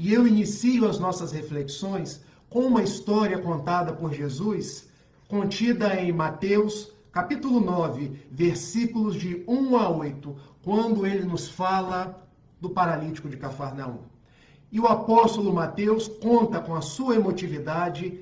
E eu inicio as nossas reflexões com uma história contada por Jesus, contida em Mateus, capítulo 9, versículos de 1 a 8, quando ele nos fala do paralítico de Cafarnaum. E o apóstolo Mateus conta com a sua emotividade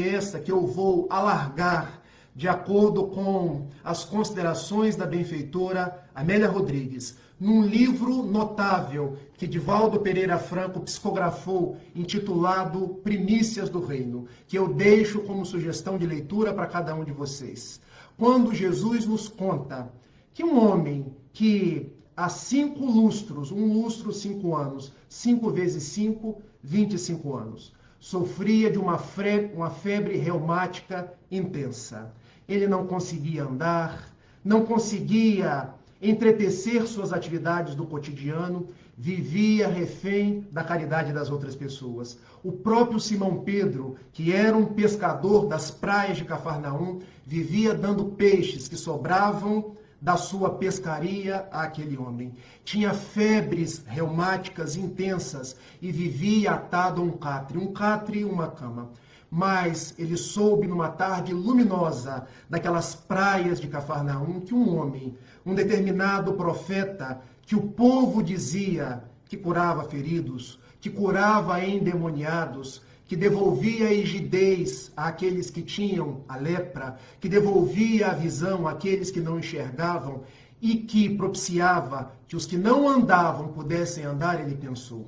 essa que eu vou alargar de acordo com as considerações da benfeitora Amélia Rodrigues, num livro notável que Divaldo Pereira Franco psicografou, intitulado Primícias do Reino, que eu deixo como sugestão de leitura para cada um de vocês. Quando Jesus nos conta que um homem que há 5 lustros, 1 lustro, 5 anos, 5 vezes 5, 25 anos, sofria de uma febre reumática intensa. Ele não conseguia andar, não conseguia entretecer suas atividades do cotidiano, vivia refém da caridade das outras pessoas. O próprio Simão Pedro, que era um pescador das praias de Cafarnaum, vivia dando peixes que sobravam da sua pescaria àquele homem. Tinha febres reumáticas intensas e vivia atado a um catre e uma cama. Mas ele soube numa tarde luminosa daquelas praias de Cafarnaum que um homem, um determinado profeta, que o povo dizia que curava feridos, que curava endemoniados, que devolvia a rigidez àqueles que tinham a lepra, que devolvia a visão àqueles que não enxergavam e que propiciava que os que não andavam pudessem andar, ele pensou: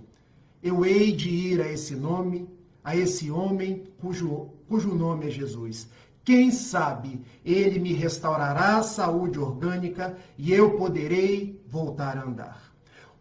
eu hei de ir a esse homem cujo nome é Jesus. Quem sabe ele me restaurará a saúde orgânica e eu poderei voltar a andar.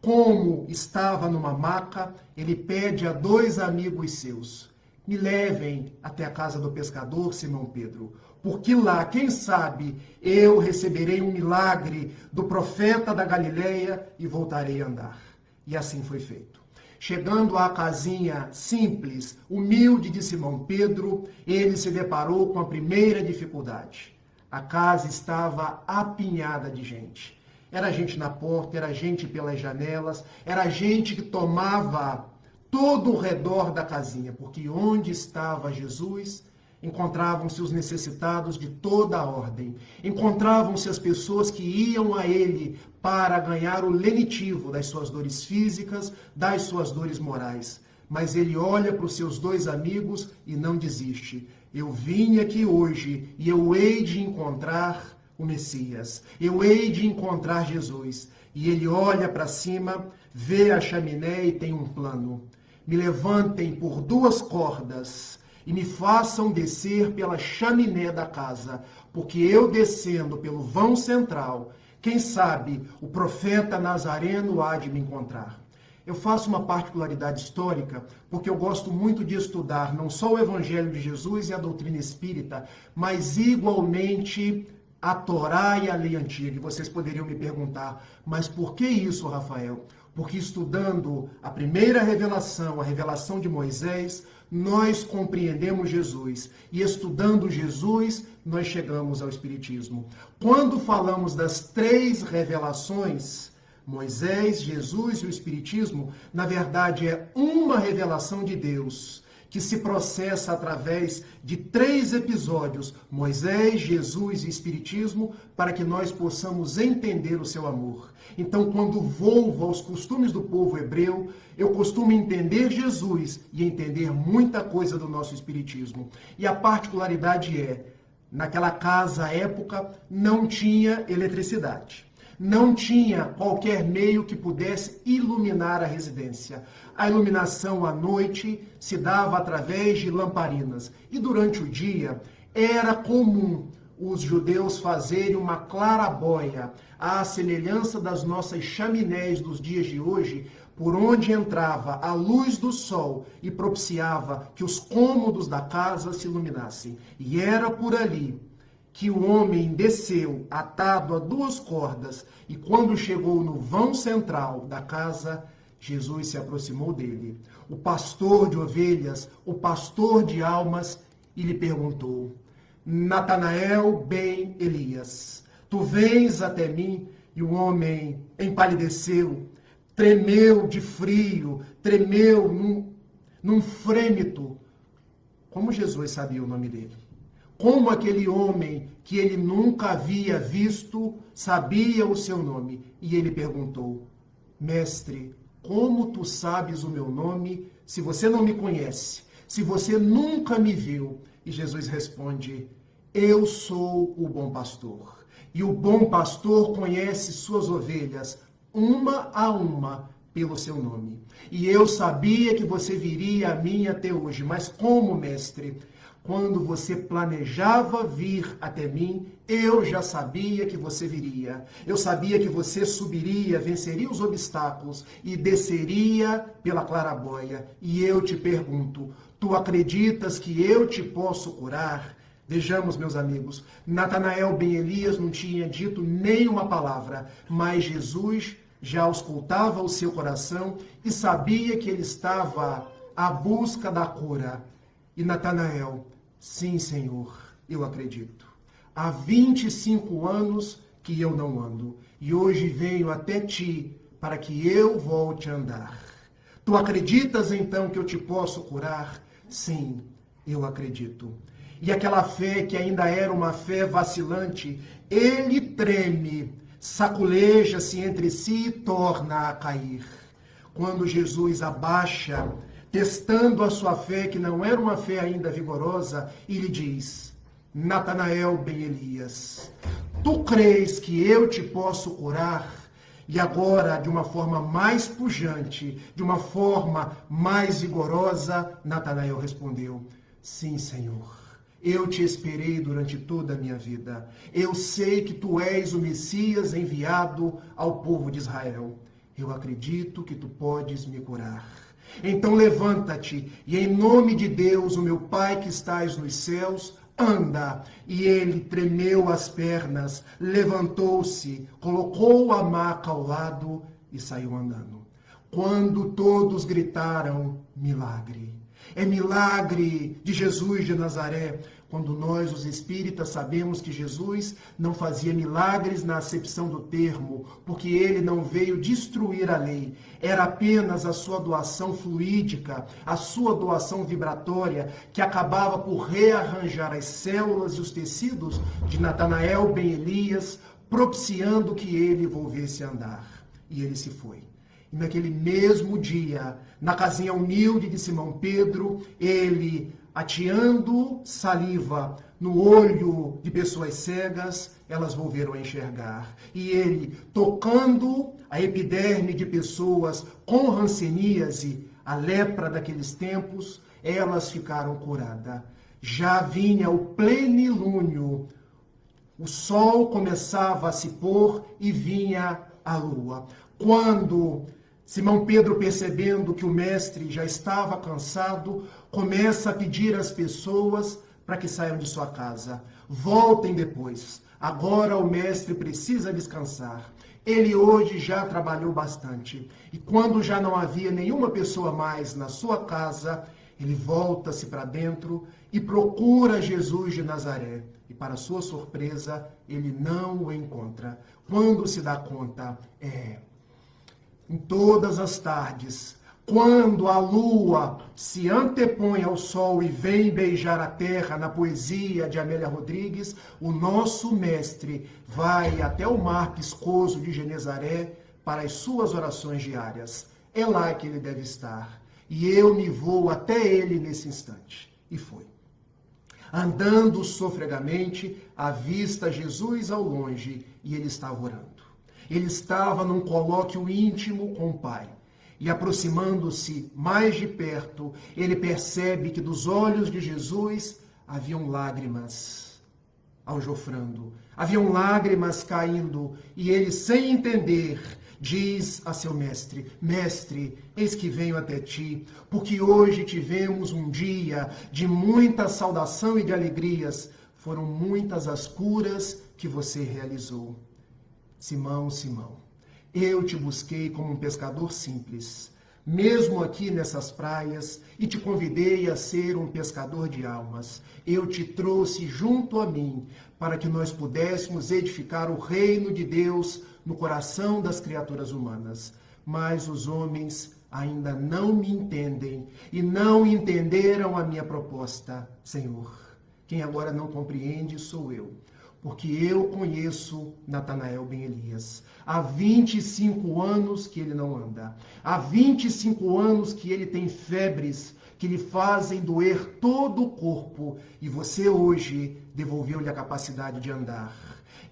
Como estava numa maca, ele pede a 2 amigos seus: me levem até a casa do pescador Simão Pedro, porque lá, quem sabe, eu receberei um milagre do profeta da Galileia e voltarei a andar. E assim foi feito. Chegando à casinha simples, humilde de Simão Pedro, ele se deparou com a primeira dificuldade. A casa estava apinhada de gente. Era gente na porta, era gente pelas janelas, era gente que tomava todo o redor da casinha, porque onde estava Jesus, encontravam-se os necessitados de toda a ordem, encontravam-se as pessoas que iam a ele para ganhar o lenitivo das suas dores físicas, das suas dores morais. Mas ele olha para os seus 2 amigos e não desiste. Eu vim aqui hoje e eu hei de encontrar o Messias, eu hei de encontrar Jesus. E ele olha para cima, vê a chaminé e tem um plano. Me levantem por 2 cordas e me façam descer pela chaminé da casa, porque eu descendo pelo vão central, quem sabe o profeta Nazareno há de me encontrar. Eu faço uma particularidade histórica, porque eu gosto muito de estudar não só o Evangelho de Jesus e a doutrina espírita, mas igualmente a Torá e a lei antiga. E vocês poderiam me perguntar, mas por que isso, Rafael? Porque estudando a primeira revelação, a revelação de Moisés, nós compreendemos Jesus. E estudando Jesus, nós chegamos ao Espiritismo. Quando falamos das 3 revelações, Moisés, Jesus e o Espiritismo, na verdade é uma revelação de Deus, que se processa através de 3 episódios, Moisés, Jesus e Espiritismo, para que nós possamos entender o seu amor. Então, quando volvo aos costumes do povo hebreu, eu costumo entender Jesus e entender muita coisa do nosso Espiritismo. E a particularidade é, naquela casa, à época, não tinha eletricidade. Não tinha qualquer meio que pudesse iluminar a residência. A iluminação à noite se dava através de lamparinas. E durante o dia era comum os judeus fazerem uma clarabóia, à semelhança das nossas chaminés dos dias de hoje, por onde entrava a luz do sol e propiciava que os cômodos da casa se iluminassem. E era por ali que o homem desceu atado a 2 cordas, e quando chegou no vão central da casa, Jesus se aproximou dele, o pastor de ovelhas, o pastor de almas, e lhe perguntou: Natanael ben Elias, tu vens até mim? E o homem empalideceu, tremeu de frio, tremeu num frêmito. Como Jesus sabia o nome dele? Como aquele homem que ele nunca havia visto sabia o seu nome? E ele perguntou: Mestre, como tu sabes o meu nome se você não me conhece, se você nunca me viu? E Jesus responde: Eu sou o bom pastor. E o bom pastor conhece suas ovelhas, uma a uma, pelo seu nome. E eu sabia que você viria a mim até hoje. Mas como, mestre? Quando você planejava vir até mim, eu já sabia que você viria. Eu sabia que você subiria, venceria os obstáculos e desceria pela claraboia. E eu te pergunto, tu acreditas que eu te posso curar? Vejamos, meus amigos, Natanael ben Elias não tinha dito nenhuma palavra, mas Jesus já auscultava o seu coração e sabia que ele estava à busca da cura. E Natanael: sim, Senhor, eu acredito. Há 25 anos que eu não ando, e hoje venho até ti para que eu volte a andar. Tu acreditas então que eu te posso curar? Sim, eu acredito. E aquela fé que ainda era uma fé vacilante, ele treme, saculeja-se entre si e torna a cair. Quando Jesus abaixa, testando a sua fé, que não era uma fé ainda vigorosa, e lhe diz: Natanael ben Elias, tu crês que eu te posso curar? E agora, de uma forma mais pujante, de uma forma mais vigorosa, Natanael respondeu: sim, Senhor. Eu te esperei durante toda a minha vida. Eu sei que tu és o Messias enviado ao povo de Israel. Eu acredito que tu podes me curar. Então levanta-te, e em nome de Deus, o meu Pai que estás nos céus, anda. E ele tremeu as pernas, levantou-se, colocou a maca ao lado e saiu andando. Quando todos gritaram: milagre! É milagre de Jesus de Nazaré. Quando nós, os espíritas, sabemos que Jesus não fazia milagres na acepção do termo, porque ele não veio destruir a lei. Era apenas a sua doação fluídica, a sua doação vibratória, que acabava por rearranjar as células e os tecidos de Natanael ben Elias, propiciando que ele volvesse a andar. E ele se foi. E naquele mesmo dia, na casinha humilde de Simão Pedro, ele, ateando saliva no olho de pessoas cegas, elas volveram a enxergar. E ele, tocando a epiderme de pessoas com hanseníase, a lepra daqueles tempos, elas ficaram curadas. Já vinha o plenilúnio, o sol começava a se pôr e vinha a lua. Quando Simão Pedro, percebendo que o mestre já estava cansado, começa a pedir às pessoas para que saiam de sua casa. Voltem depois. Agora o mestre precisa descansar. Ele hoje já trabalhou bastante. E quando já não havia nenhuma pessoa mais na sua casa, ele volta-se para dentro e procura Jesus de Nazaré. E para sua surpresa, ele não o encontra. Quando se dá conta, em todas as tardes, quando a lua se antepõe ao sol e vem beijar a terra, na poesia de Amélia Rodrigues, o nosso mestre vai até o mar piscoso de Genezaré para as suas orações diárias. É lá que ele deve estar. E eu me vou até ele nesse instante. E foi. Andando sofregamente, avista Jesus ao longe e ele estava orando. Ele estava num colóquio íntimo com o Pai. E aproximando-se mais de perto, ele percebe que dos olhos de Jesus haviam lágrimas aljofrando, haviam lágrimas caindo, e ele, sem entender, diz a seu mestre: Mestre, eis que venho até ti, porque hoje tivemos um dia de muita saudação e de alegrias. Foram muitas as curas que você realizou. Simão, Simão, eu te busquei como um pescador simples, mesmo aqui nessas praias, e te convidei a ser um pescador de almas. Eu te trouxe junto a mim, para que nós pudéssemos edificar o reino de Deus no coração das criaturas humanas. mas os homens ainda não me entendem e não entenderam a minha proposta, Senhor. Quem agora não compreende sou eu, porque eu conheço Natanael Ben Elias. Há 25 anos que ele não anda. Há 25 anos que ele tem febres que lhe fazem doer todo o corpo, e você hoje devolveu-lhe a capacidade de andar.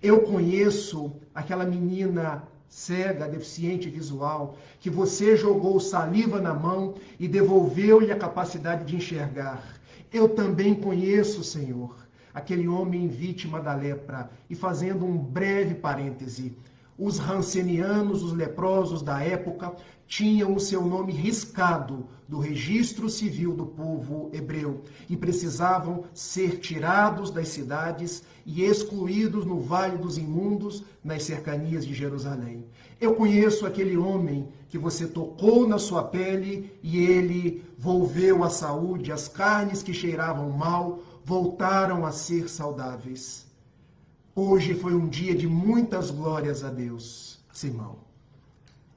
Eu conheço aquela menina cega, deficiente visual, que você jogou saliva na mão e devolveu-lhe a capacidade de enxergar. Eu também conheço, Senhor, aquele homem vítima da lepra. E fazendo um breve parêntese, os rancenianos, os leprosos da época, tinham o seu nome riscado do registro civil do povo hebreu e precisavam ser tirados das cidades e excluídos no Vale dos Imundos, nas cercanias de Jerusalém. Eu conheço aquele homem que você tocou na sua pele e ele volveu à saúde, as carnes que cheiravam mal voltaram a ser saudáveis. Hoje foi um dia de muitas glórias a Deus, Simão.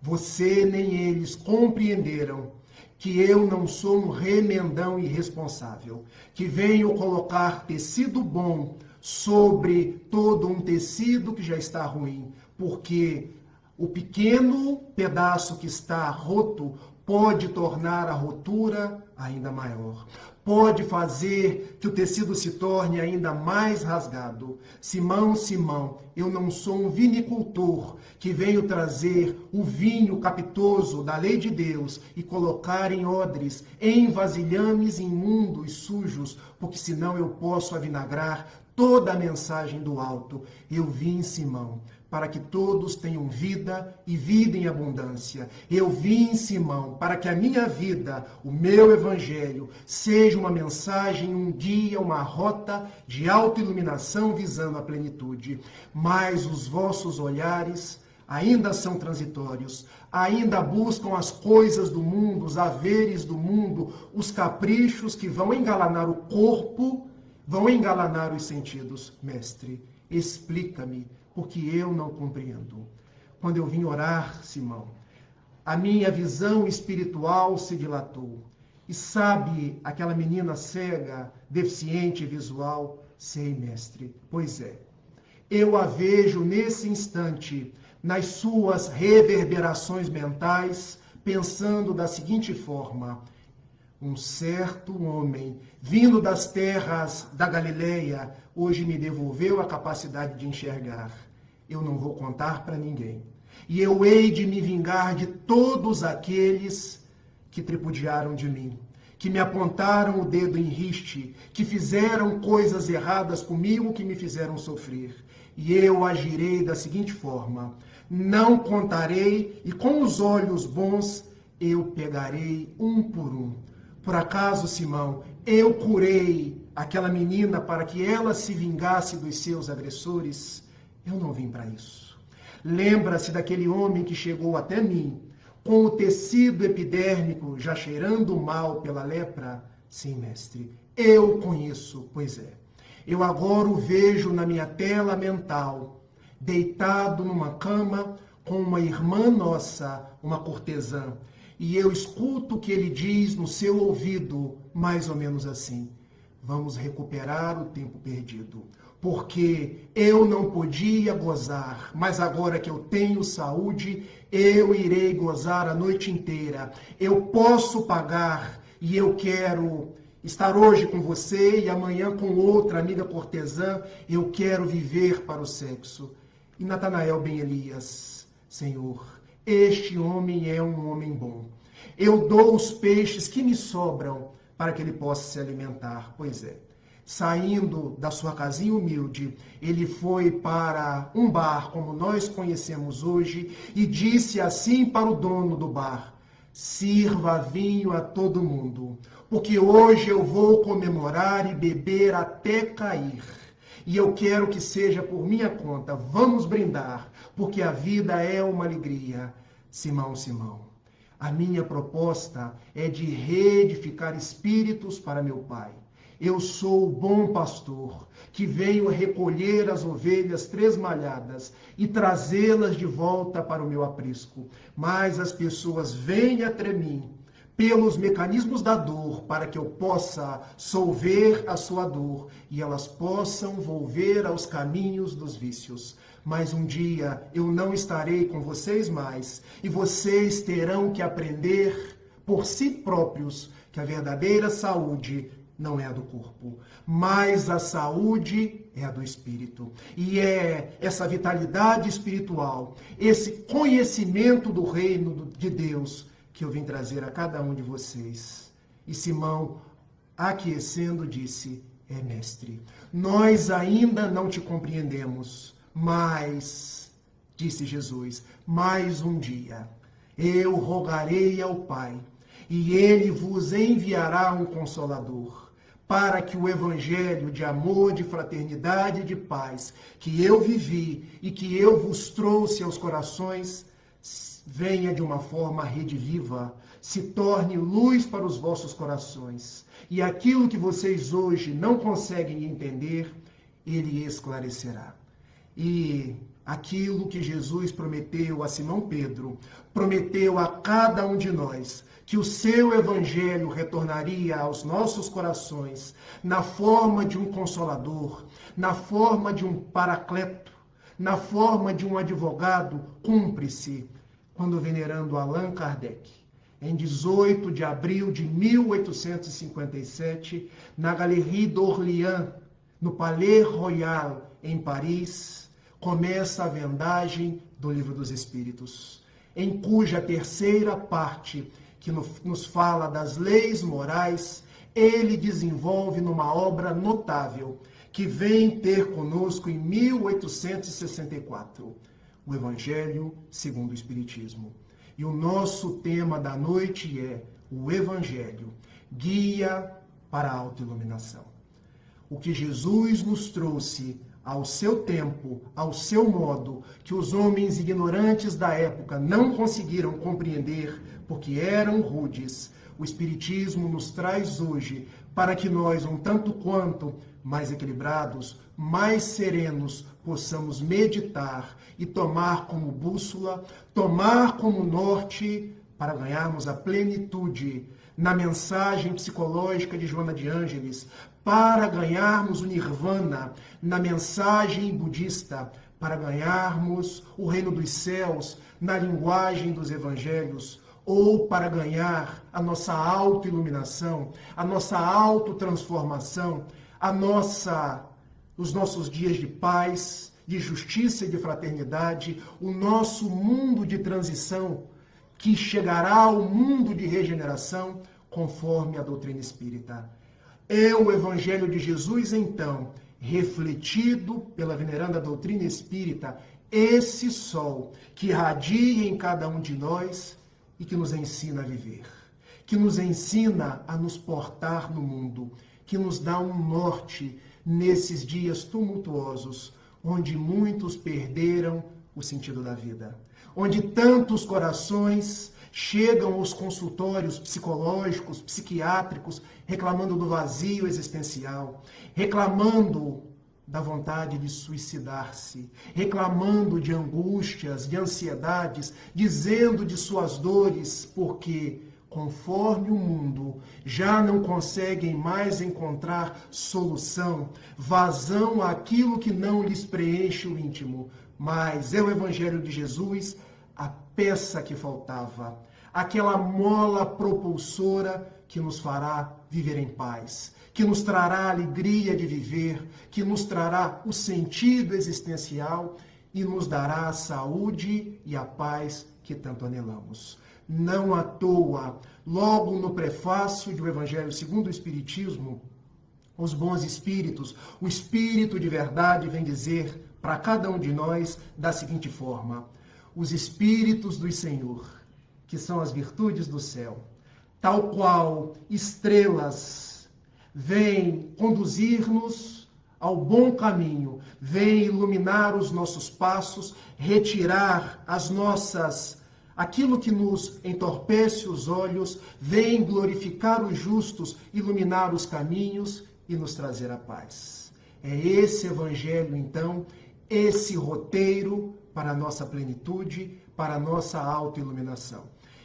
Você nem eles compreenderam que eu não sou um remendão irresponsável, que venho colocar tecido bom sobre todo um tecido que já está ruim, porque o pequeno pedaço que está roto pode tornar a rotura ainda maior. Pode fazer que o tecido se torne ainda mais rasgado. Simão, Simão, eu não sou um vinicultor que venho trazer o vinho capitoso da lei de Deus e colocar em odres, em vasilhames imundos, sujos, porque senão eu posso avinagrar toda a mensagem do alto. Eu vim, Simão, para que todos tenham vida e vida em abundância. Eu vim, Simão, para que a minha vida, o meu evangelho, seja uma mensagem, um guia, uma rota de autoiluminação visando a plenitude. Mas os vossos olhares ainda são transitórios, ainda buscam as coisas do mundo, os haveres do mundo, os caprichos que vão engalanar o corpo, vão engalanar os sentidos. Mestre, explica-me, porque eu não compreendo. Quando eu vim orar, Simão, a minha visão espiritual se dilatou. E sabe aquela menina cega, deficiente visual? Sei, mestre, pois é. Eu a vejo nesse instante, nas suas reverberações mentais, pensando da seguinte forma: um certo homem, vindo das terras da Galileia, hoje me devolveu a capacidade de enxergar. Eu não vou contar para ninguém. E eu hei de me vingar de todos aqueles que tripudiaram de mim, que me apontaram o dedo em riste, que fizeram coisas erradas comigo, que me fizeram sofrer. E eu agirei da seguinte forma: não contarei, e com os olhos bons eu pegarei um por um. Por acaso, Simão, eu curei aquela menina para que ela se vingasse dos seus agressores? Eu não vim para isso. Lembra-se daquele homem que chegou até mim, com o tecido epidérmico já cheirando mal pela lepra? Sim, mestre, eu conheço, pois é. Eu agora o vejo na minha tela mental, deitado numa cama com uma irmã nossa, uma cortesã, e eu escuto o que ele diz no seu ouvido, mais ou menos assim: vamos recuperar o tempo perdido, porque eu não podia gozar, mas agora que eu tenho saúde, eu irei gozar a noite inteira. Eu posso pagar e eu quero estar hoje com você e amanhã com outra amiga cortesã. Eu quero viver para o sexo. E Natanael Ben Elias: Senhor, este homem é um homem bom. Eu dou os peixes que me sobram para que ele possa se alimentar. Pois é. Saindo da sua casinha humilde, ele foi para um bar como nós conhecemos hoje e disse assim para o dono do bar: sirva vinho a todo mundo, porque hoje eu vou comemorar e beber até cair. E eu quero que seja por minha conta. Vamos brindar, porque a vida é uma alegria. Simão, Simão, a minha proposta é de reedificar espíritos para meu Pai. Eu sou o bom pastor, que veio recolher as ovelhas tresmalhadas e trazê-las de volta para o meu aprisco. Mas as pessoas vêm até mim pelos mecanismos da dor, para que eu possa solver a sua dor e elas possam volver aos caminhos dos vícios. Mas um dia eu não estarei com vocês mais e vocês terão que aprender por si próprios que a verdadeira saúde não é a do corpo, mas a saúde é a do espírito. E é essa vitalidade espiritual, esse conhecimento do reino de Deus que eu vim trazer a cada um de vocês. E Simão, aquecendo, disse: é mestre, nós ainda não te compreendemos, mas, disse Jesus, mais um dia eu rogarei ao Pai, e ele vos enviará um Consolador, para que o evangelho de amor, de fraternidade e de paz, que eu vivi e que eu vos trouxe aos corações, venha de uma forma rediviva, se torne luz para os vossos corações. E aquilo que vocês hoje não conseguem entender, ele esclarecerá. E aquilo que Jesus prometeu a Simão Pedro, prometeu a cada um de nós, que o seu evangelho retornaria aos nossos corações na forma de um consolador, na forma de um paracleto, na forma de um advogado cúmplice, quando venerando Allan Kardec, em 18 de abril de 1857, na Galerie d'Orléans, no Palais Royal, em Paris, começa a vendagem do Livro dos Espíritos, em cuja terceira parte, que nos fala das leis morais, ele desenvolve numa obra notável, que vem ter conosco em 1864, o Evangelho segundo o Espiritismo. E o nosso tema da noite é o Evangelho, guia para a autoiluminação. O que Jesus nos trouxe ao seu tempo, ao seu modo, que os homens ignorantes da época não conseguiram compreender porque eram rudes, o Espiritismo nos traz hoje para que nós, um tanto quanto mais equilibrados, mais serenos, possamos meditar e tomar como bússola, tomar como norte, para ganharmos a plenitude na mensagem psicológica de Joana de Ângeles, para ganharmos o nirvana na mensagem budista, para ganharmos o reino dos céus na linguagem dos evangelhos, ou para ganhar a nossa autoiluminação, a nossa autotransformação, os nossos dias de paz, de justiça e de fraternidade, o nosso mundo de transição, que chegará ao mundo de regeneração, conforme a doutrina espírita. É o Evangelho de Jesus, então, refletido pela veneranda doutrina espírita, esse sol que irradia em cada um de nós e que nos ensina a viver, que nos ensina a nos portar no mundo, que nos dá um norte nesses dias tumultuosos, onde muitos perderam o sentido da vida, onde tantos corações chegam aos consultórios psicológicos, psiquiátricos, reclamando do vazio existencial, reclamando da vontade de suicidar-se, reclamando de angústias, de ansiedades, dizendo de suas dores, porque, conforme o mundo, já não conseguem mais encontrar solução, vazão àquilo que não lhes preenche o íntimo. Mas é o Evangelho de Jesus a peça que faltava, aquela mola propulsora que nos fará viver em paz, que nos trará a alegria de viver, que nos trará o sentido existencial e nos dará a saúde e a paz que tanto anelamos. Não à toa, logo no prefácio do Evangelho segundo o Espiritismo, os bons espíritos, o Espírito de verdade vem dizer para cada um de nós da seguinte forma: os Espíritos do Senhor, que são as virtudes do céu, tal qual estrelas, vêm conduzir-nos ao bom caminho, vêm iluminar os nossos passos, retirar aquilo que nos entorpece os olhos, vem glorificar os justos, iluminar os caminhos e nos trazer a paz. É esse evangelho, então, esse roteiro para a nossa plenitude, para a nossa autoiluminação.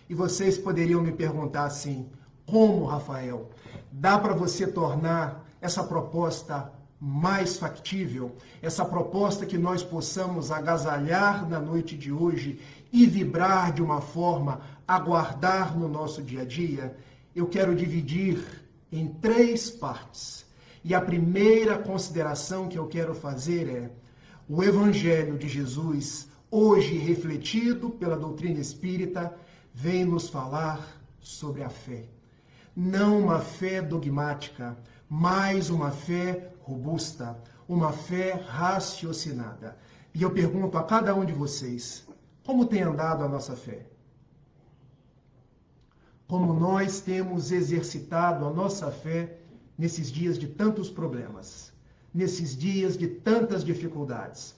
E vocês poderiam me perguntar assim: como, Rafael, dá para você tornar essa proposta mais factível, essa proposta que nós possamos agasalhar na noite de hoje e vibrar de uma forma a guardar no nosso dia a dia? Eu quero dividir em 3 partes. E a primeira consideração que eu quero fazer é: o Evangelho de Jesus, hoje refletido pela doutrina espírita, vem nos falar sobre a fé. Não uma fé dogmática, mas uma fé robusta, uma fé raciocinada. E eu pergunto a cada um de vocês: como tem andado a nossa fé? Como nós temos exercitado a nossa fé nesses dias de tantos problemas, nesses dias de tantas dificuldades,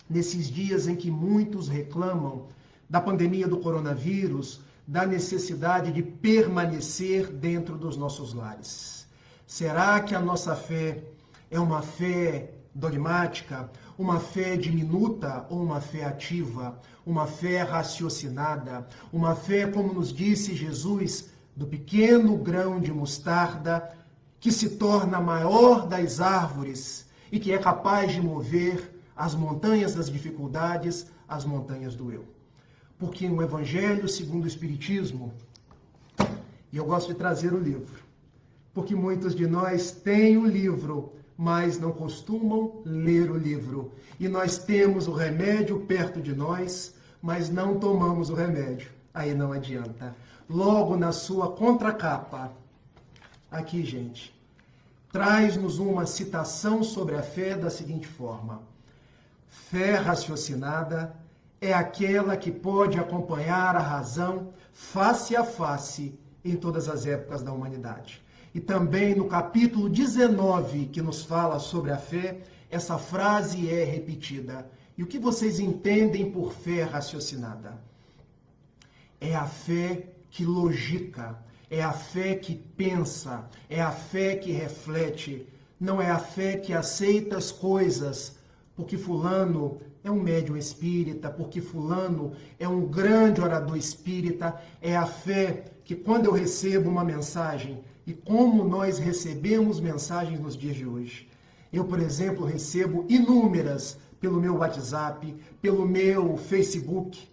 nesses dias em que muitos reclamam da pandemia do coronavírus, da necessidade de permanecer dentro dos nossos lares. Será que a nossa fé é uma fé dogmática, uma fé diminuta ou uma fé ativa, uma fé raciocinada, uma fé, como nos disse Jesus, do pequeno grão de mostarda que se torna a maior das árvores e que é capaz de mover as montanhas das dificuldades, as montanhas do eu? Porque no Evangelho segundo o Espiritismo, e eu gosto de trazer o livro, porque muitos de nós têm o livro, mas não costumam ler o livro. E nós temos o remédio perto de nós, mas não tomamos o remédio. Aí não adianta. Logo na sua contracapa, aqui, gente, traz-nos uma citação sobre a fé da seguinte forma: fé raciocinada é aquela que pode acompanhar a razão face a face em todas as épocas da humanidade. E também no capítulo 19, que nos fala sobre a fé, essa frase é repetida. E o que vocês entendem por fé raciocinada? É a fé que logica, é a fé que pensa, é a fé que reflete, não é a fé que aceita as coisas porque fulano é um médium espírita, porque fulano é um grande orador espírita. É a fé que quando eu recebo uma mensagem, e como nós recebemos mensagens nos dias de hoje. Eu, por exemplo, recebo inúmeras pelo meu WhatsApp, pelo meu Facebook,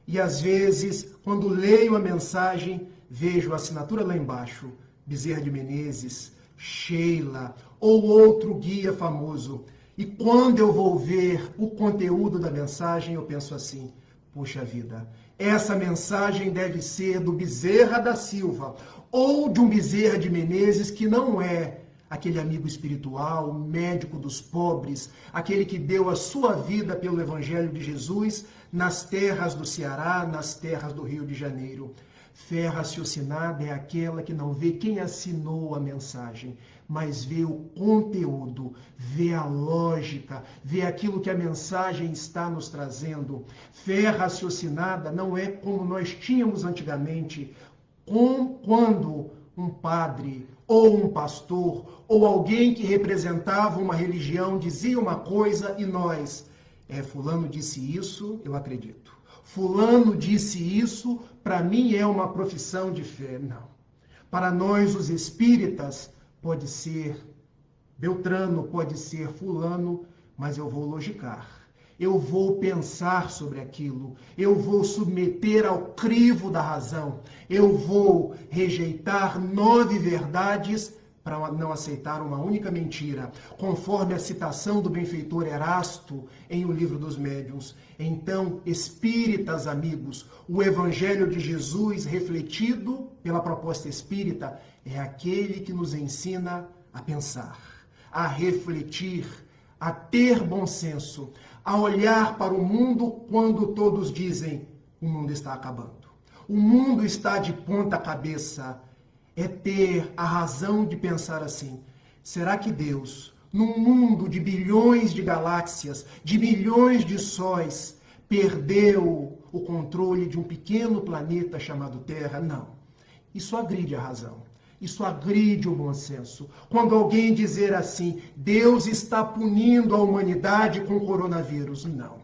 e às vezes, quando leio a mensagem, vejo a assinatura lá embaixo, Bezerra de Menezes, Sheila, ou outro guia famoso. E quando eu vou ver o conteúdo da mensagem, eu penso assim: puxa vida, essa mensagem deve ser do Bezerra da Silva, ou de um Bezerra de Menezes que não é aquele amigo espiritual, médico dos pobres, aquele que deu a sua vida pelo Evangelho de Jesus nas terras do Ceará, nas terras do Rio de Janeiro. Fé raciocinada é aquela que não vê quem assinou a mensagem, mas vê o conteúdo, vê a lógica, vê aquilo que a mensagem está nos trazendo. Fé raciocinada não é como nós tínhamos antigamente, quando um padre ou um pastor ou alguém que representava uma religião dizia uma coisa e nós, fulano disse isso, eu acredito. Fulano disse isso, para mim é uma profissão de fé. Não. Para nós, os espíritas, pode ser Beltrano, pode ser fulano, mas eu vou logicar. Eu vou pensar sobre aquilo, eu vou submeter ao crivo da razão, eu vou rejeitar 9 verdades para não aceitar uma única mentira, conforme a citação do benfeitor Erasto em O Livro dos Médiuns. Então, espíritas amigos, o Evangelho de Jesus refletido pela proposta espírita é aquele que nos ensina a pensar, a refletir, a ter bom senso, a olhar para o mundo quando todos dizem: o mundo está acabando, o mundo está de ponta cabeça. É ter a razão de pensar assim: será que Deus, num mundo de bilhões de galáxias, de milhões de sóis, perdeu o controle de um pequeno planeta chamado Terra? Não. Isso agride a razão. Isso agride o bom senso. Quando alguém dizer assim, Deus está punindo a humanidade com o coronavírus, não.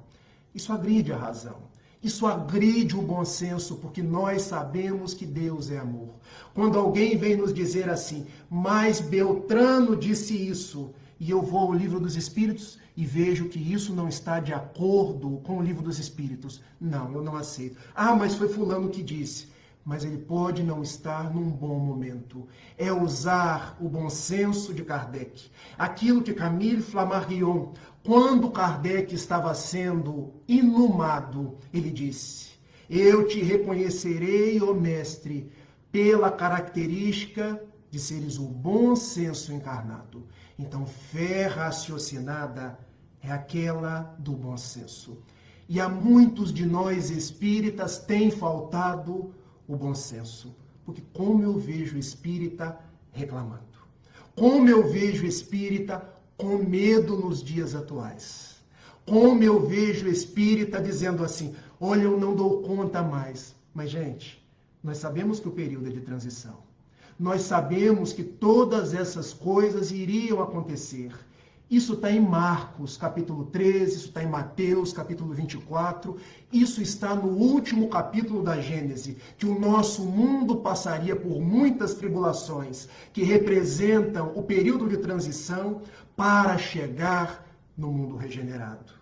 Isso agride a razão. Isso agride o bom senso, porque nós sabemos que Deus é amor. Quando alguém vem nos dizer assim, mas Beltrano disse isso, e eu vou ao livro dos Espíritos e vejo que isso não está de acordo com o livro dos Espíritos. Não, eu não aceito. Ah, mas foi fulano que disse. Mas ele pode não estar num bom momento. É usar o bom senso de Kardec. Aquilo que Camille Flammarion, quando Kardec estava sendo inumado, ele disse, eu te reconhecerei, ó mestre, pela característica de seres o bom senso encarnado. Então, fé raciocinada é aquela do bom senso. E a muitos de nós espíritas tem faltado o bom senso. Porque como eu vejo espírita reclamando. Como eu vejo espírita com medo nos dias atuais. Como eu vejo espírita dizendo assim, olha, eu não dou conta mais. Mas, gente, nós sabemos que o período é de transição. Nós sabemos que todas essas coisas iriam acontecer. Isso está em Marcos, capítulo 13, isso está em Mateus, capítulo 24, isso está no último capítulo da Gênese, que o nosso mundo passaria por muitas tribulações, que representam o período de transição para chegar no mundo regenerado.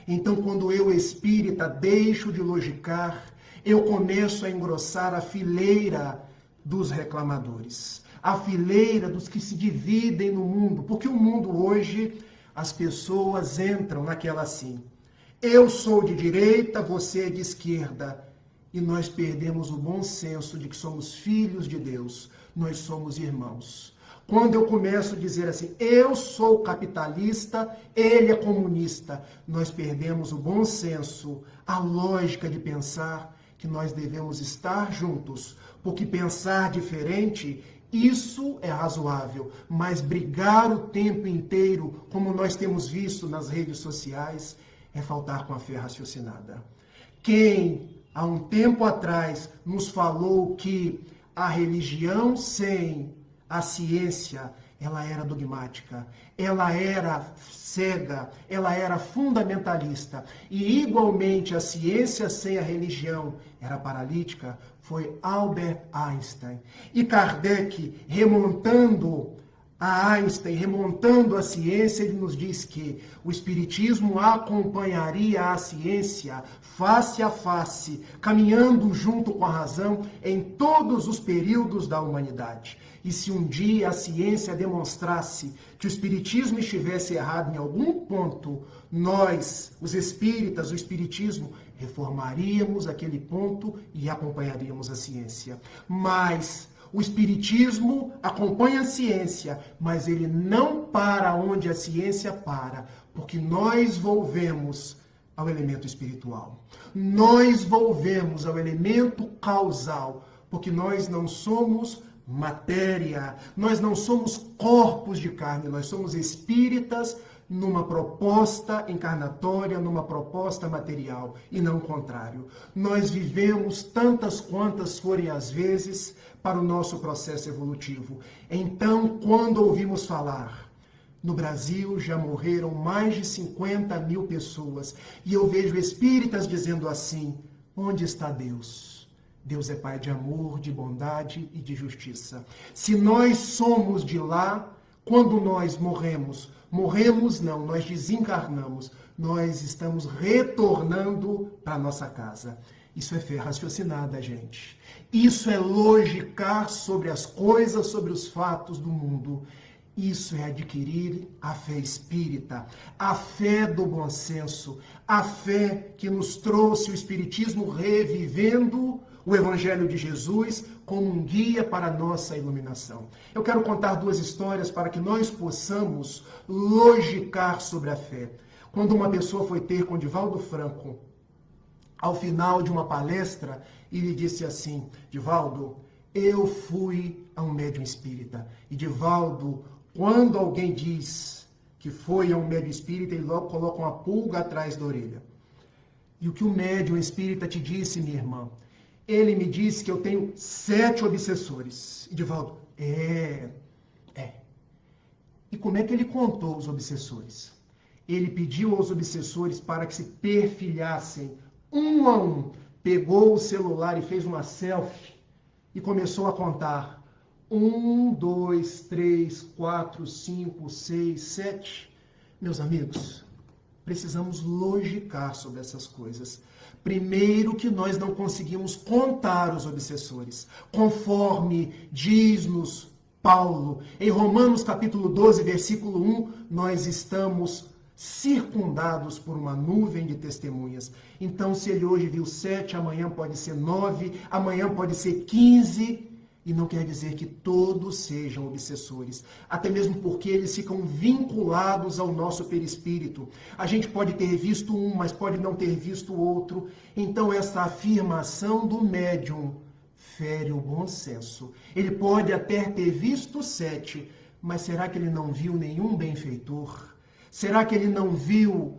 Então, quando eu, espírita, deixo de logicar, eu começo a engrossar a fileira dos reclamadores, a fileira dos que se dividem no mundo, porque o mundo hoje, as pessoas entram naquela assim, eu sou de direita, você é de esquerda, e nós perdemos o bom senso de que somos filhos de Deus, nós somos irmãos. Quando eu começo a dizer assim, eu sou capitalista, ele é comunista, nós perdemos o bom senso, a lógica de pensar que nós devemos estar juntos, porque pensar diferente, isso é razoável, mas brigar o tempo inteiro, como nós temos visto nas redes sociais, é faltar com a fé raciocinada. Quem, há um tempo atrás, nos falou que a religião sem a ciência, ela era dogmática, ela era cega, ela era fundamentalista. E igualmente a ciência sem a religião era paralítica, foi Albert Einstein. E Kardec, remontando a Einstein, remontando a ciência, ele nos diz que o espiritismo acompanharia a ciência face a face, caminhando junto com a razão em todos os períodos da humanidade. E se um dia a ciência demonstrasse que o espiritismo estivesse errado em algum ponto, nós, os espíritas, o espiritismo, reformaríamos aquele ponto e acompanharíamos a ciência. Mas o espiritismo acompanha a ciência, mas ele não para onde a ciência para, porque nós volvemos ao elemento espiritual. Nós volvemos ao elemento causal, porque nós não somos matéria, nós não somos corpos de carne, nós somos espíritas numa proposta encarnatória, numa proposta material, e não o contrário. Nós vivemos tantas quantas forem as vezes para o nosso processo evolutivo. Então, quando ouvimos falar, no Brasil já morreram mais de 50 mil pessoas, e eu vejo espíritas dizendo assim, onde está Deus? Deus é Pai de amor, de bondade e de justiça. Se nós somos de lá, quando nós morremos não, nós desencarnamos, nós estamos retornando para a nossa casa. Isso é fé raciocinada, gente. Isso é logicar sobre as coisas, sobre os fatos do mundo. Isso é adquirir a fé espírita, a fé do bom senso, a fé que nos trouxe o Espiritismo revivendo o Evangelho de Jesus como um guia para a nossa iluminação. Eu quero contar duas histórias para que nós possamos logicar sobre a fé. Quando uma pessoa foi ter com Divaldo Franco, ao final de uma palestra, ele disse assim, Divaldo, eu fui a um médium espírita. E Divaldo, quando alguém diz que foi a um médium espírita, ele logo coloca uma pulga atrás da orelha. E o que o médium espírita te disse, minha irmã? Ele me disse que eu tenho 7 obsessores. E Divaldo, É. E como é que ele contou os obsessores? Ele pediu aos obsessores para que se perfilhassem um a um. Pegou o celular e fez uma selfie e começou a contar. 1, 2, 3, 4, 5, 6, 7. Meus amigos, precisamos logicar sobre essas coisas. Primeiro que nós não conseguimos contar os obsessores, conforme diz-nos Paulo. Em Romanos capítulo 12, versículo 1, nós estamos circundados por uma nuvem de testemunhas. Então, se ele hoje viu 7, amanhã pode ser 9, amanhã pode ser 15, e não quer dizer que todos sejam obsessores, até mesmo porque eles ficam vinculados ao nosso perispírito. A gente pode ter visto um, mas pode não ter visto o outro. Então, essa afirmação do médium fere o bom senso. Ele pode até ter visto 7, mas será que ele não viu nenhum benfeitor? Será que ele não viu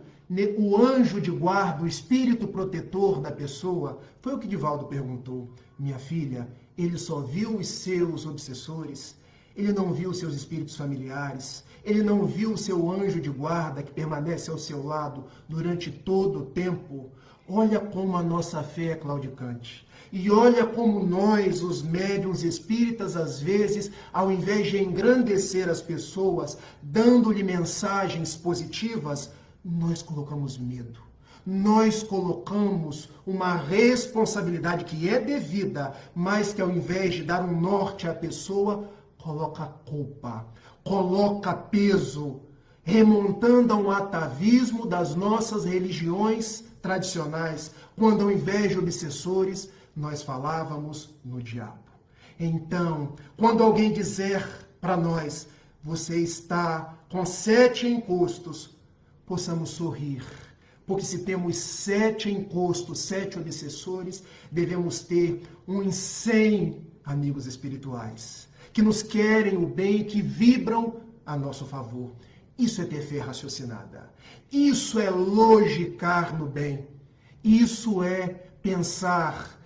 o anjo de guarda, o espírito protetor da pessoa? Foi o que Divaldo perguntou. Minha filha, ele só viu os seus obsessores, ele não viu os seus espíritos familiares, ele não viu o seu anjo de guarda que permanece ao seu lado durante todo o tempo. Olha como a nossa fé é claudicante. E olha como nós, os médiuns espíritas, às vezes, ao invés de engrandecer as pessoas, dando-lhe mensagens positivas, nós colocamos medo. Nós colocamos uma responsabilidade que é devida, mas que ao invés de dar um norte à pessoa, coloca culpa, coloca peso, remontando a um atavismo das nossas religiões tradicionais, quando ao invés de obsessores, nós falávamos no diabo. Então, quando alguém dizer para nós, você está com 7 encostos, possamos sorrir. Porque se temos 7 encostos, 7 obsessores, devemos ter uns 100 amigos espirituais, que nos querem o bem e que vibram a nosso favor. Isso é ter fé raciocinada. Isso é logicar no bem. Isso é pensar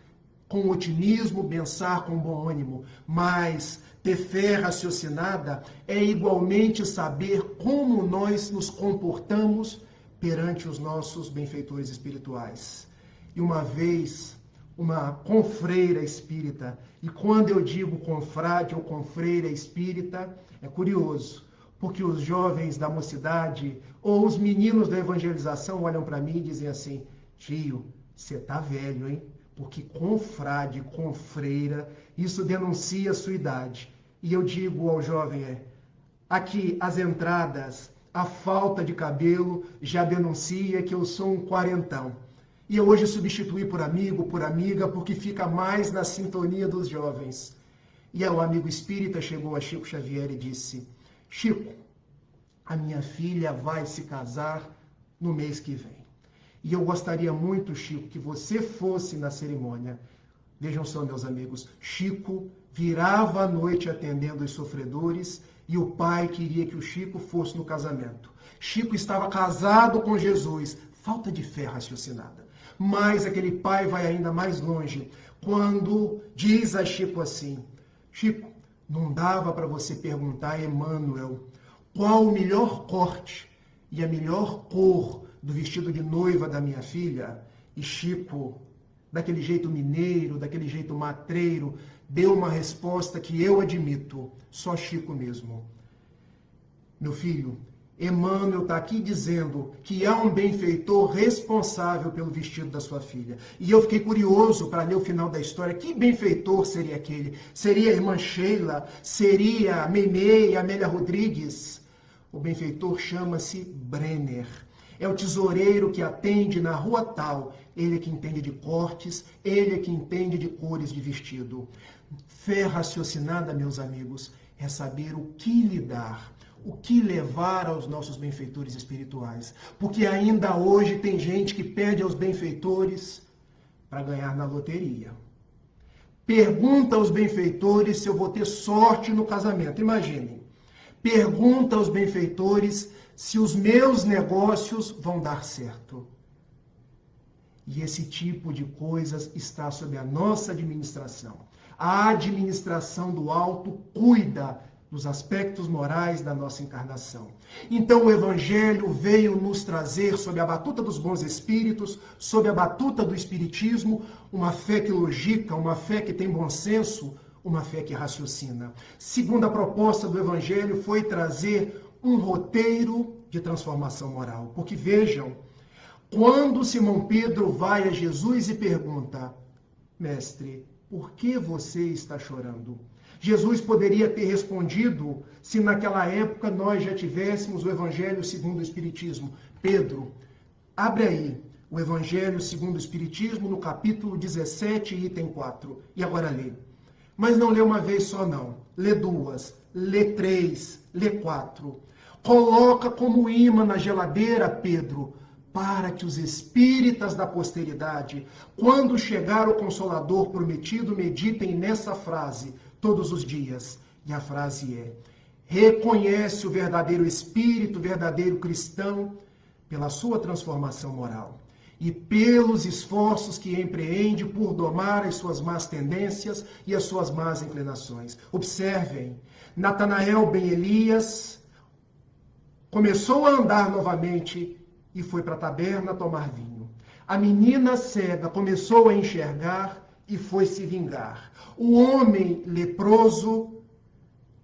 com otimismo, pensar com bom ânimo. Mas ter fé raciocinada é igualmente saber como nós nos comportamos perante os nossos benfeitores espirituais. E uma vez, uma confreira espírita, e quando eu digo confrade ou confreira espírita, é curioso, porque os jovens da mocidade ou os meninos da evangelização olham para mim e dizem assim, tio, você tá velho, hein? Porque confrade, confreira, isso denuncia a sua idade. E eu digo ao jovem, aqui as entradas, a falta de cabelo já denuncia que eu sou um quarentão. E eu hoje substituí por amigo, por amiga, porque fica mais na sintonia dos jovens. E aí o amigo espírita chegou a Chico Xavier e disse, Chico, a minha filha vai se casar no mês que vem. E eu gostaria muito, Chico, que você fosse na cerimônia. Vejam só, meus amigos, Chico virava à noite atendendo os sofredores e o pai queria que o Chico fosse no casamento. Chico estava casado com Jesus. Falta de fé raciocinada. Mas aquele pai vai ainda mais longe quando diz a Chico assim, Chico, não dava para você perguntar a Emmanuel qual o melhor corte e a melhor cor do vestido de noiva da minha filha? E Chico, daquele jeito mineiro, daquele jeito matreiro, deu uma resposta que eu admito, só Chico mesmo. Meu filho, Emmanuel está aqui dizendo que há um benfeitor responsável pelo vestido da sua filha. E eu fiquei curioso para ler o final da história. Que benfeitor seria aquele? Seria a irmã Sheila? Seria a Memei, a Amélia Rodrigues? O benfeitor chama-se Brenner. É o tesoureiro que atende na rua tal. Ele é que entende de cortes, ele é que entende de cores de vestido. Fé raciocinada, meus amigos, é saber o que lhe dar, o que levar aos nossos benfeitores espirituais. Porque ainda hoje tem gente que pede aos benfeitores para ganhar na loteria. Pergunta aos benfeitores se eu vou ter sorte no casamento. Imaginem. Pergunta aos benfeitores se os meus negócios vão dar certo. E esse tipo de coisas está sob a nossa administração. A administração do alto cuida dos aspectos morais da nossa encarnação. Então o Evangelho veio nos trazer, sob a batuta dos bons espíritos, sob a batuta do Espiritismo, uma fé que logica, uma fé que tem bom senso, uma fé que raciocina. Segunda proposta do Evangelho foi trazer um roteiro de transformação moral. Porque vejam, quando Simão Pedro vai a Jesus e pergunta: Mestre, por que você está chorando? Jesus poderia ter respondido se naquela época nós já tivéssemos o Evangelho segundo o Espiritismo. Pedro, abre aí o Evangelho segundo o Espiritismo no capítulo 17, item 4. E agora lê. Mas não lê uma vez só não. Lê duas, lê três, lê quatro. Coloca como imã na geladeira, Pedro, para que os espíritas da posteridade, quando chegar o Consolador prometido, meditem nessa frase todos os dias. E a frase é: reconhece o verdadeiro espírito, o verdadeiro cristão, pela sua transformação moral e pelos esforços que empreende por domar as suas más tendências e as suas más inclinações. Observem, Natanael ben Elias começou a andar novamente e foi para a taberna tomar vinho. A menina cega começou a enxergar e foi se vingar. O homem leproso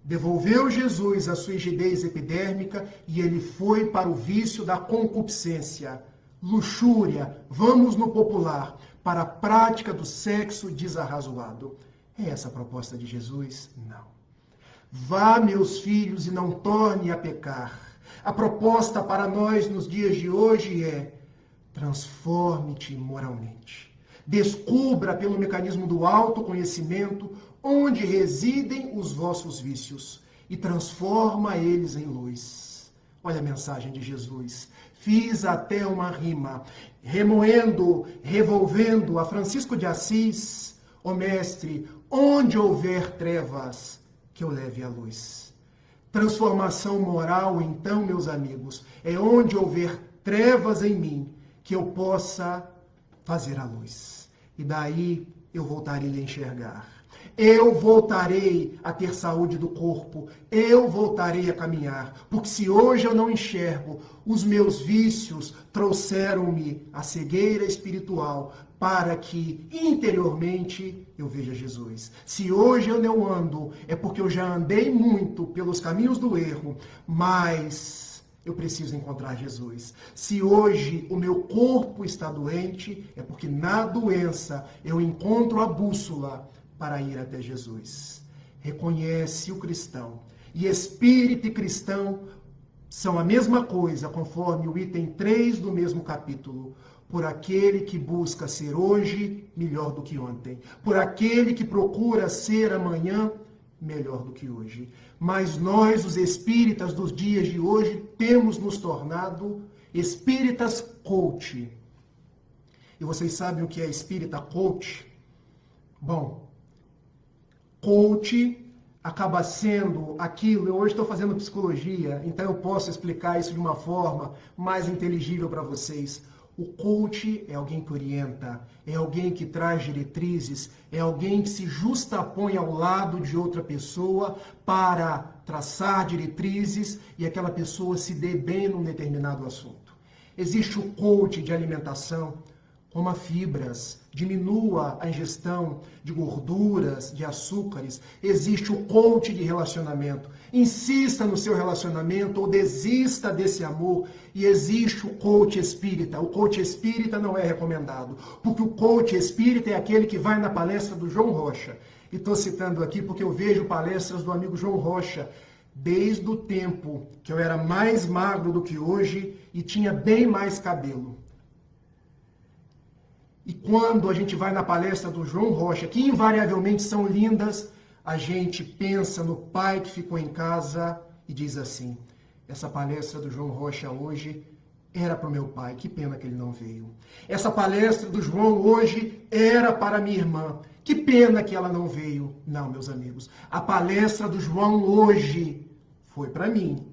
devolveu Jesus a sua rigidez epidérmica e ele foi para o vício da concupiscência, luxúria, vamos no popular, para a prática do sexo desarrazoado. É essa a proposta de Jesus? Não. Vá, meus filhos, e não torne a pecar. A proposta para nós nos dias de hoje é: transforme-te moralmente. Descubra pelo mecanismo do autoconhecimento onde residem os vossos vícios e transforma eles em luz. Olha a mensagem de Jesus. Fiz até uma rima, remoendo, revolvendo a Francisco de Assis: ó mestre, onde houver trevas, que eu leve a luz. Transformação moral, então, meus amigos, é onde houver trevas em mim, que eu possa fazer a luz. E daí eu voltarei a enxergar. Eu voltarei a ter saúde do corpo. Eu voltarei a caminhar. Porque se hoje eu não enxergo, os meus vícios trouxeram-me a cegueira espiritual para que interiormente eu veja Jesus. Se hoje eu não ando, é porque eu já andei muito pelos caminhos do erro, mas eu preciso encontrar Jesus. Se hoje o meu corpo está doente, é porque na doença eu encontro a bússola para ir até Jesus. Reconhece o cristão. E espírito e cristão são a mesma coisa, conforme o item 3 do mesmo capítulo. Por aquele que busca ser hoje melhor do que ontem. Por aquele que procura ser amanhã melhor do que hoje. Mas nós, os espíritas dos dias de hoje, temos nos tornado espíritas coach. E vocês sabem o que é espírita coach? Bom, coach acaba sendo aquilo. Eu hoje estou fazendo psicologia, então eu posso explicar isso de uma forma mais inteligível para vocês. O coach é alguém que orienta, é alguém que traz diretrizes, é alguém que se justapõe ao lado de outra pessoa para traçar diretrizes e aquela pessoa se dê bem num determinado assunto. Existe o coach de alimentação. Coma fibras, diminua a ingestão de gorduras, de açúcares. Existe o coach de relacionamento. Insista no seu relacionamento ou desista desse amor. E existe o coach espírita. O coach espírita não é recomendado, porque o coach espírita é aquele que vai na palestra do João Rocha. E estou citando aqui porque eu vejo palestras do amigo João Rocha desde o tempo que eu era mais magro do que hoje e tinha bem mais cabelo. E quando a gente vai na palestra do João Rocha, que invariavelmente são lindas, a gente pensa no pai que ficou em casa e diz assim: essa palestra do João Rocha hoje era para o meu pai, que pena que ele não veio. Essa palestra do João hoje era para minha irmã, que pena que ela não veio. Não, meus amigos, a palestra do João hoje foi para mim.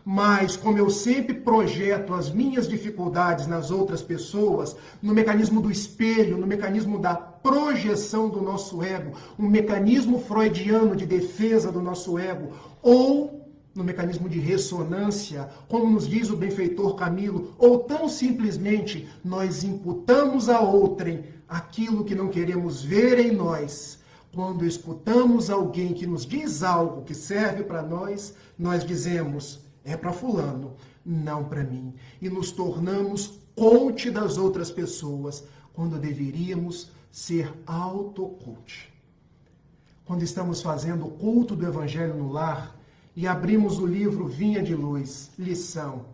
Mas, como eu sempre projeto as minhas dificuldades nas outras pessoas, no mecanismo do espelho, no mecanismo da projeção do nosso ego, um mecanismo freudiano de defesa do nosso ego, ou no mecanismo de ressonância, como nos diz o benfeitor Camilo, ou tão simplesmente nós imputamos a outrem aquilo que não queremos ver em nós. Quando escutamos alguém que nos diz algo que serve para nós, nós dizemos: é para fulano, não para mim. E nos tornamos coach das outras pessoas, quando deveríamos ser auto-coach. Quando estamos fazendo o culto do Evangelho no lar e abrimos o livro Vinha de Luz, lição: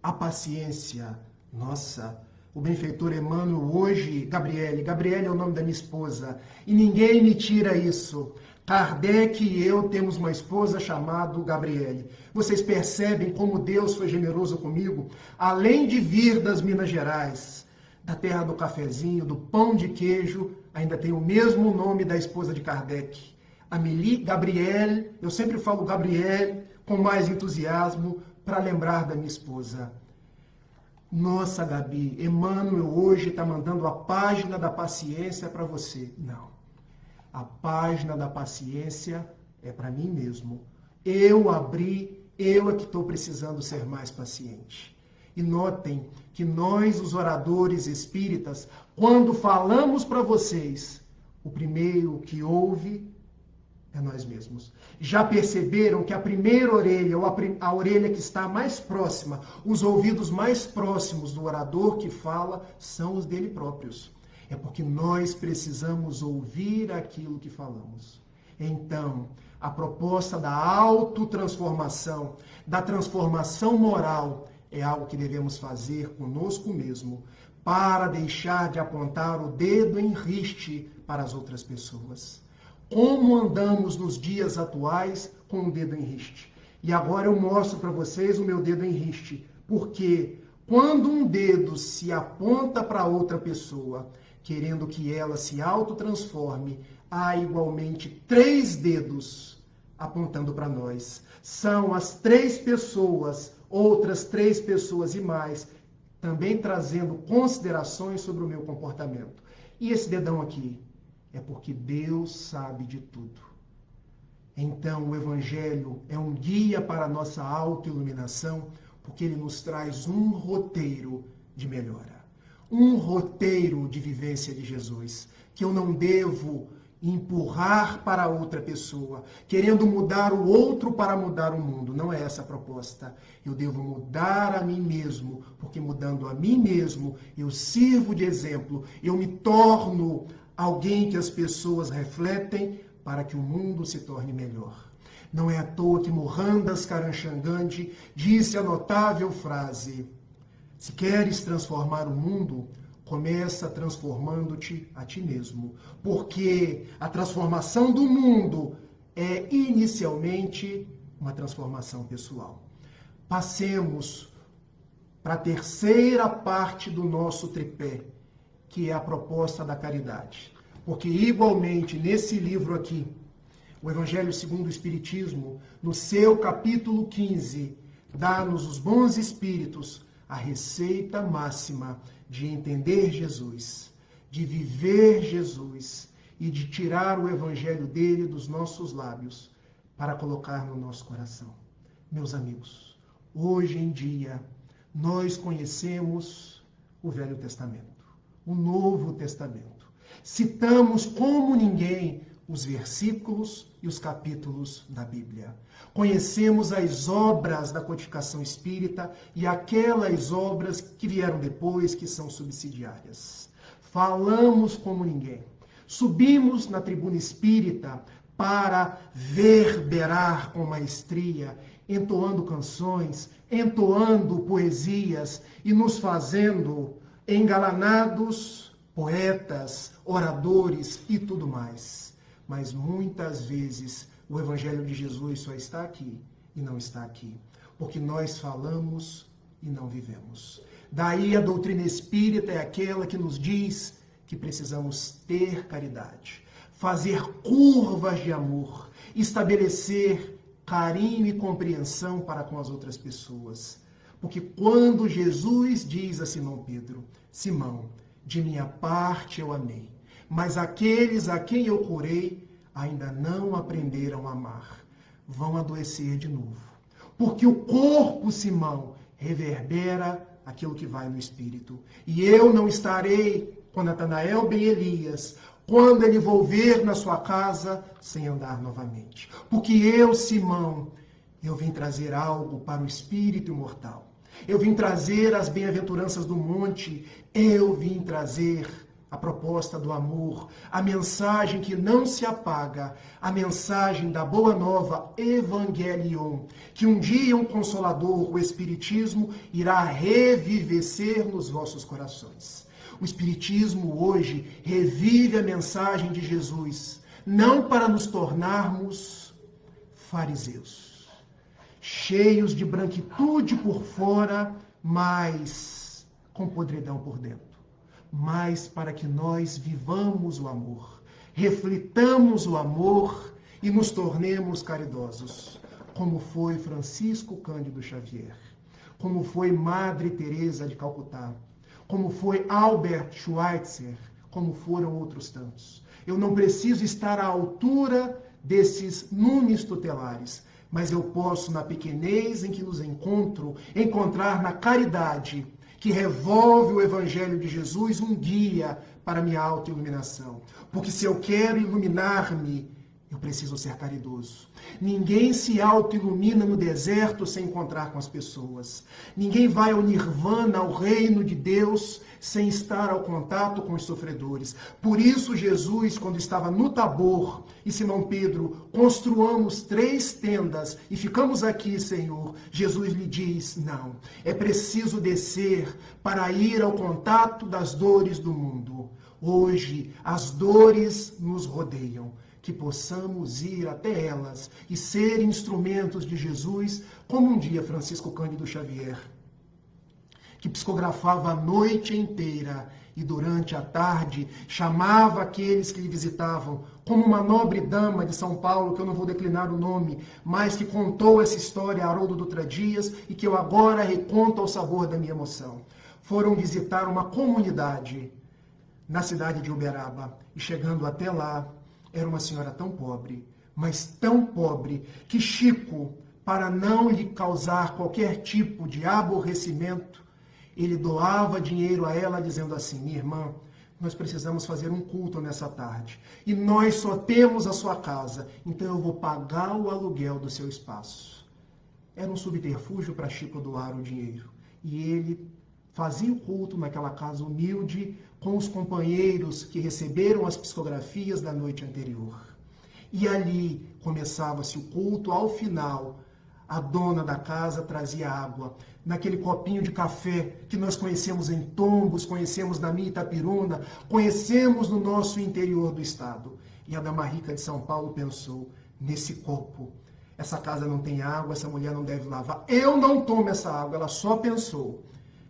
a paciência. Nossa, o benfeitor Emmanuel hoje, Gabriele é o nome da minha esposa, e ninguém me tira isso. Kardec e eu temos uma esposa chamada Gabriele. Vocês percebem como Deus foi generoso comigo? Além de vir das Minas Gerais, da terra do cafezinho, do pão de queijo, ainda tem o mesmo nome da esposa de Kardec. Amélie Gabriele, eu sempre falo Gabriele com mais entusiasmo para lembrar da minha esposa. Nossa, Gabi, Emmanuel hoje está mandando a página da paciência para você. Não. A página da paciência é para mim mesmo. Eu abri, eu é que estou precisando ser mais paciente. E notem que nós, os oradores espíritas, quando falamos para vocês, o primeiro que ouve é nós mesmos. Já perceberam que a primeira orelha, ou a orelha que está mais próxima, os ouvidos mais próximos do orador que fala, são os dele próprios. É porque nós precisamos ouvir aquilo que falamos. Então, a proposta da autotransformação, da transformação moral, é algo que devemos fazer conosco mesmo, para deixar de apontar o dedo em riste para as outras pessoas. Como andamos nos dias atuais com o dedo em riste? E agora eu mostro para vocês o meu dedo em riste, porque quando um dedo se aponta para outra pessoa, querendo que ela se autotransforme, há igualmente 3 dedos apontando para nós. São as 3 pessoas, outras 3 pessoas e mais, também trazendo considerações sobre o meu comportamento. E esse dedão aqui é porque Deus sabe de tudo. Então, o Evangelho é um guia para a nossa autoiluminação, porque ele nos traz um roteiro de melhora. Um roteiro de vivência de Jesus, que eu não devo empurrar para outra pessoa, querendo mudar o outro para mudar o mundo. Não é essa a proposta. Eu devo mudar a mim mesmo, porque mudando a mim mesmo, eu sirvo de exemplo, eu me torno alguém que as pessoas refletem para que o mundo se torne melhor. Não é à toa que Mohandas Karamchand disse a notável frase: se queres transformar o mundo, começa transformando-te a ti mesmo. Porque a transformação do mundo é inicialmente uma transformação pessoal. Passemos para a terceira parte do nosso tripé, que é a proposta da caridade. Porque igualmente nesse livro aqui, o Evangelho segundo o Espiritismo, no seu capítulo 15, dá-nos os bons espíritos a receita máxima de entender Jesus, de viver Jesus e de tirar o Evangelho dele dos nossos lábios para colocar no nosso coração. Meus amigos, hoje em dia nós conhecemos o Velho Testamento, o Novo Testamento. Citamos como ninguém os versículos e os capítulos da Bíblia. Conhecemos as obras da codificação espírita e aquelas obras que vieram depois, que são subsidiárias. Falamos como ninguém. Subimos na tribuna espírita para verberar com maestria, entoando canções, entoando poesias e nos fazendo engalanados poetas, oradores e tudo mais. Mas muitas vezes o Evangelho de Jesus só está aqui e não está aqui, porque nós falamos e não vivemos. Daí a doutrina espírita é aquela que nos diz que precisamos ter caridade, fazer curvas de amor, estabelecer carinho e compreensão para com as outras pessoas. Porque quando Jesus diz a Simão Pedro, Simão, de minha parte eu amei, mas aqueles a quem eu curei ainda não aprenderam a amar, vão adoecer de novo. Porque o corpo, Simão, reverbera aquilo que vai no espírito. E eu não estarei com Natanael ben Elias, quando ele volver na sua casa, sem andar novamente. Porque eu, Simão, eu vim trazer algo para o espírito imortal. Eu vim trazer as bem-aventuranças do monte. Eu vim trazer a proposta do amor, a mensagem que não se apaga, a mensagem da boa nova, Evangelion, que um dia um Consolador, o Espiritismo, irá revivecer nos vossos corações. O Espiritismo hoje revive a mensagem de Jesus, não para nos tornarmos fariseus, cheios de branquitude por fora, mas com podridão por dentro. Mas para que nós vivamos o amor, reflitamos o amor e nos tornemos caridosos, como foi Francisco Cândido Xavier, como foi Madre Teresa de Calcutá, como foi Albert Schweitzer, como foram outros tantos. Eu não preciso estar à altura desses numes tutelares, mas eu posso, na pequenez em que nos encontro, encontrar na caridade que revolve o Evangelho de Jesus um guia para minha autoiluminação. Porque se eu quero iluminar-me, eu preciso ser caridoso. Ninguém se autoilumina no deserto sem encontrar com as pessoas. Ninguém vai ao nirvana, ao reino de Deus, sem estar ao contato com os sofredores. Por isso Jesus, quando estava no Tabor, e Simão Pedro, construamos 3 tendas e ficamos aqui, Senhor, Jesus lhe diz, não, é preciso descer para ir ao contato das dores do mundo. Hoje, as dores nos rodeiam. Que possamos ir até elas e ser instrumentos de Jesus, como um dia Francisco Cândido Xavier, que psicografava a noite inteira e durante a tarde chamava aqueles que lhe visitavam, como uma nobre dama de São Paulo, que eu não vou declinar o nome, mas que contou essa história a Haroldo Dutra Dias e que eu agora reconto ao sabor da minha emoção. Foram visitar uma comunidade na cidade de Uberaba e chegando até lá, era uma senhora tão pobre, mas tão pobre, que Chico, para não lhe causar qualquer tipo de aborrecimento, ele doava dinheiro a ela, dizendo assim, minha irmã, nós precisamos fazer um culto nessa tarde, e nós só temos a sua casa, então eu vou pagar o aluguel do seu espaço. Era um subterfúgio para Chico doar o dinheiro, e ele fazia o culto naquela casa humilde, com os companheiros que receberam as psicografias da noite anterior. E ali começava-se o culto. Ao final, a dona da casa trazia água, naquele copinho de café que nós conhecemos em Tombos, conhecemos na minha Itapiruna, conhecemos no nosso interior do estado. E a dama rica de São Paulo pensou, nesse copo, essa casa não tem água, essa mulher não deve lavar, eu não tomo essa água. Ela só pensou.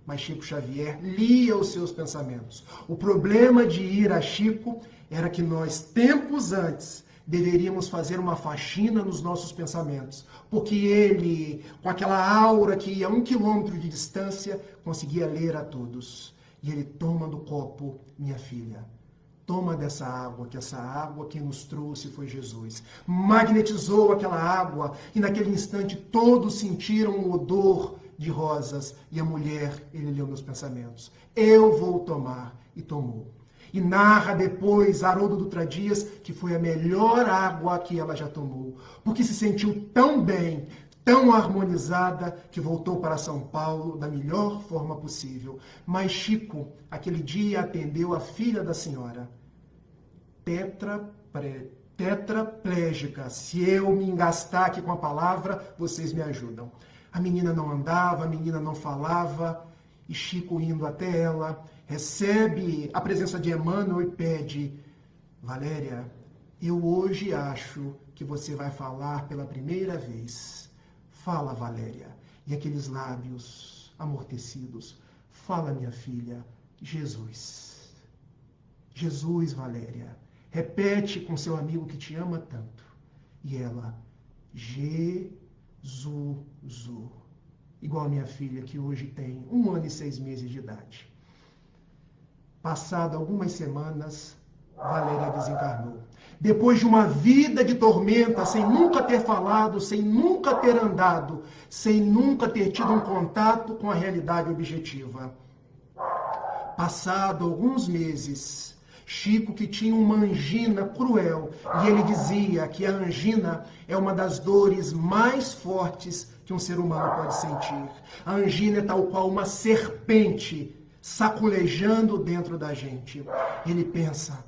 Mas Chico Xavier lia os seus pensamentos. O problema de ir a Chico era que nós, tempos antes, deveríamos fazer uma faxina nos nossos pensamentos. Porque ele, com aquela aura que ia a 1 quilômetro de distância, conseguia ler a todos. E ele toma do copo, minha filha. Toma dessa água, que essa água quem nos trouxe foi Jesus. Magnetizou aquela água e naquele instante todos sentiram o odor de rosas, e a mulher, ele leu meus pensamentos. Eu vou tomar, e tomou. E narra depois Haroldo Dutra Dias que foi a melhor água que ela já tomou, porque se sentiu tão bem, tão harmonizada, que voltou para São Paulo da melhor forma possível. Mas Chico, aquele dia, atendeu a filha da senhora, tetraplégica. Se eu me engastar aqui com a palavra, vocês me ajudam. A menina não andava, a menina não falava, e Chico, indo até ela, recebe a presença de Emmanuel e pede, Valéria, eu hoje acho que você vai falar pela primeira vez. Fala, Valéria. E aqueles lábios amortecidos, fala, minha filha, Jesus. Jesus, Valéria. Repete com seu amigo que te ama tanto. E ela, Jesus. Igual a minha filha, que hoje tem 1 ano e 6 meses de idade. Passado algumas semanas, Valéria desencarnou. Depois de uma vida de tormenta, sem nunca ter falado, sem nunca ter andado, sem nunca ter tido um contato com a realidade objetiva. Passado alguns meses, Chico, que tinha uma angina cruel, e ele dizia que a angina é uma das dores mais fortes que um ser humano pode sentir. A angina é tal qual uma serpente saculejando dentro da gente. Ele pensa,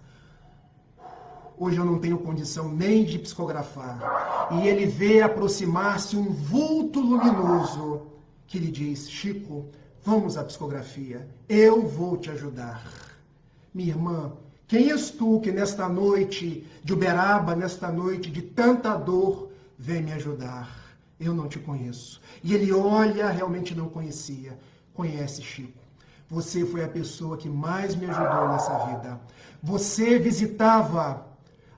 hoje eu não tenho condição nem de psicografar. E ele vê aproximar-se um vulto luminoso que lhe diz, Chico, vamos à psicografia, eu vou te ajudar. Minha irmã, quem és tu que nesta noite de Uberaba, nesta noite de tanta dor, vem me ajudar? Eu não te conheço. E ele olha, realmente não conhecia. Conhece, Chico. Você foi a pessoa que mais me ajudou nessa vida. Você visitava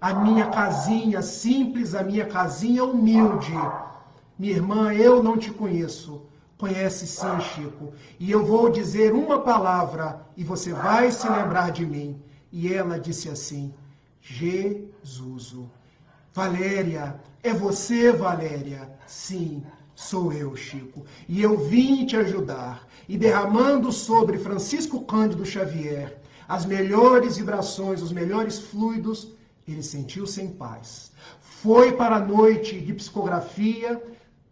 a minha casinha simples, a minha casinha humilde. Minha irmã, eu não te conheço. Conhece sim, Chico. E eu vou dizer uma palavra e você vai se lembrar de mim. E ela disse assim, Jesus. Valéria, é você, Valéria? Sim, sou eu, Chico. E eu vim te ajudar. E derramando sobre Francisco Cândido Xavier as melhores vibrações, os melhores fluidos, ele sentiu-se em paz. Foi para a noite de psicografia,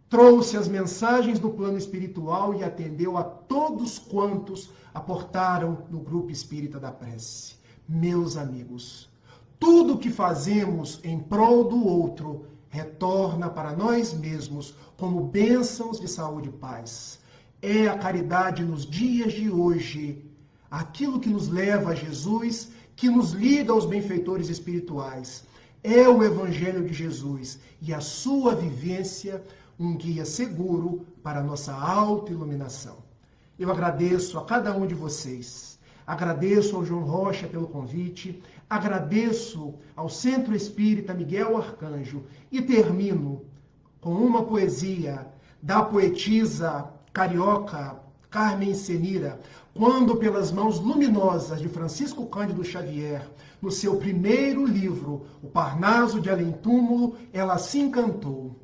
trouxe as mensagens do plano espiritual e atendeu a todos quantos aportaram no grupo espírita da prece. Meus amigos, tudo o que fazemos em prol do outro retorna para nós mesmos como bênçãos de saúde e paz. É a caridade nos dias de hoje, aquilo que nos leva a Jesus, que nos liga aos benfeitores espirituais. É o Evangelho de Jesus e a sua vivência um guia seguro para a nossa autoiluminação. Eu agradeço a cada um de vocês. Agradeço ao João Rocha pelo convite, agradeço ao Centro Espírita Miguel Arcanjo e termino com uma poesia da poetisa carioca Carmen Senira, quando pelas mãos luminosas de Francisco Cândido Xavier, no seu primeiro livro, O Parnaso de Além Túmulo, ela assim cantou,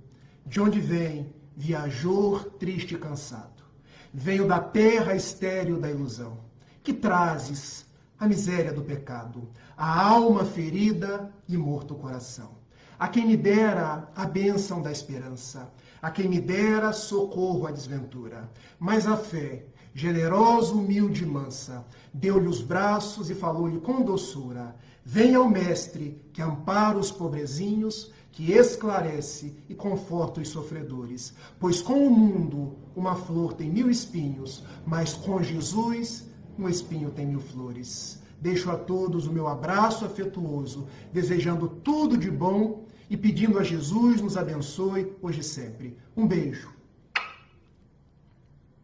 de onde vem, viajor triste e cansado, venho da terra estéril da ilusão, que trazes a miséria do pecado, a alma ferida e morto o coração. A quem me dera a bênção da esperança, a quem me dera socorro à desventura. Mas a fé, generosa, humilde e mansa, deu-lhe os braços e falou-lhe com doçura. Venha ao Mestre, que ampara os pobrezinhos, que esclarece e conforta os sofredores. Pois com o mundo uma flor tem 1000 espinhos, mas com Jesus um espinho tem 1000 flores. Deixo a todos o meu abraço afetuoso, desejando tudo de bom e pedindo a Jesus nos abençoe hoje e sempre. Um beijo.